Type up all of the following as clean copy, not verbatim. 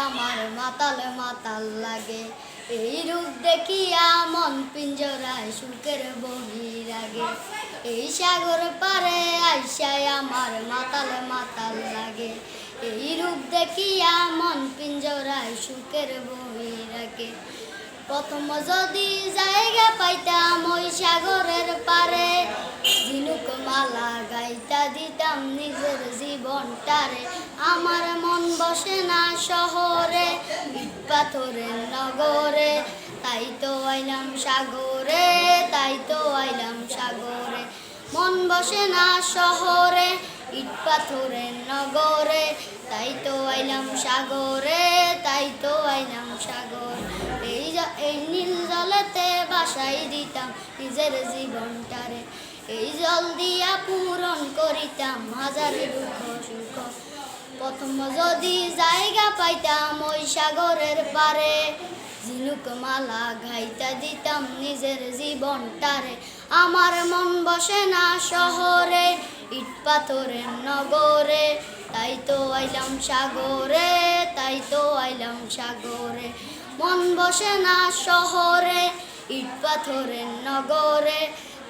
আমার মাতাল মাতাল লাগে। এই রূপ দেখিয়া মন পিঞ্জরায় সুখের বহিরাগে। এই সাগর পারে আইসায় আমার মাতাল মাতাল লাগে। এই রূপ দেখিয়া মন পিঞ্জরায় সুখের বহিরাগে। প্রথম যদি জায়গা পাইতাম ওই সাগরের পারে, ঝিনুক মালা গাইতা দিতাম নিজের জীবনটারে। আমার মন বসে না শহরে, ইট পাথরের নগরে, তাই তো আইলাম সাগরে, তাই তো আইলাম সাগরে। মন বসে না শহরে, ইট পাথরের নগরে, তাই তো আইলাম সাগরে, তাই তো আইলাম সাগর। এই নীল জলেতে বাসাই দিতাম নিজের জীবনটারে। এই জল দিয়া পূরণ করিতাম হাজার দুঃখ সুখ। প্রথম যদি জায়গা পাইতাম ওই সাগরের পারে, ঝিনুক মালা গাইতা দিতাম নিজের জীবনটারে। আমার মন বসে না শহরে, ইট পাথরের নগরে, তাই তো আইলাম সাগরে, তাই তো আইলাম সাগরে। মন বসে না শহরে, ইট পাথরের নগরে,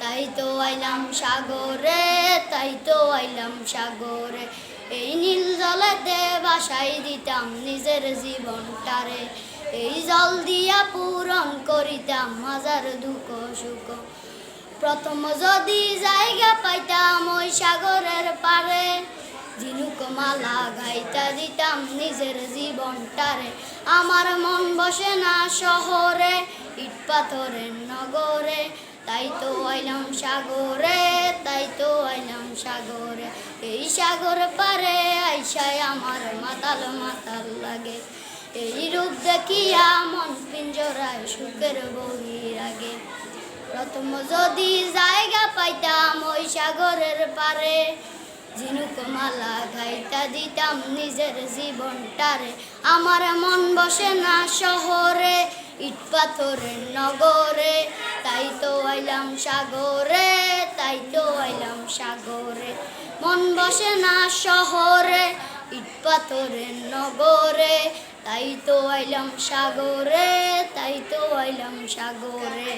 তাই তো আইলাম সাগরে, তাই তো আইলাম সাগরে। এই নীল জলেতে বাসাই দিতাম নিজের জীবনটারে। এই জল দিয়া পূরণ করিতাম হাজার দুঃখ সুখ। প্রথম যদি জায়গা পাইতাম ওই সাগরের পারে, ঝিনুক মালা গাইতা দিতাম নিজের জীবনটারে। আমার মন বসে না শহরে, ইট পাথরের নগরে, তাই তো আইলাম সাগরে, তাই তো আইলাম সাগরে। এই সাগর পারে আইসায় আমার মাতাল মাতাল লাগে। এই রূপ দেখিয়া মন পিঞ্জরায় সুখের বহিরাগে। প্রথম যদি জায়গা পাইতাম ওই সাগরের পারে, ঝিনুক মালা গাইতা দিতাম নিজের জীবনটারে। আমার মন বসে না শহরে, ইট পাথরের নগরে, তাই তো আইলাম সাগরে, তাই তো আইলাম সাগরে। মন বসে না শহরে, ইট পাথরের নগরে, তাই তো আইলাম সাগরে, তাই তো আইলাম সাগরে।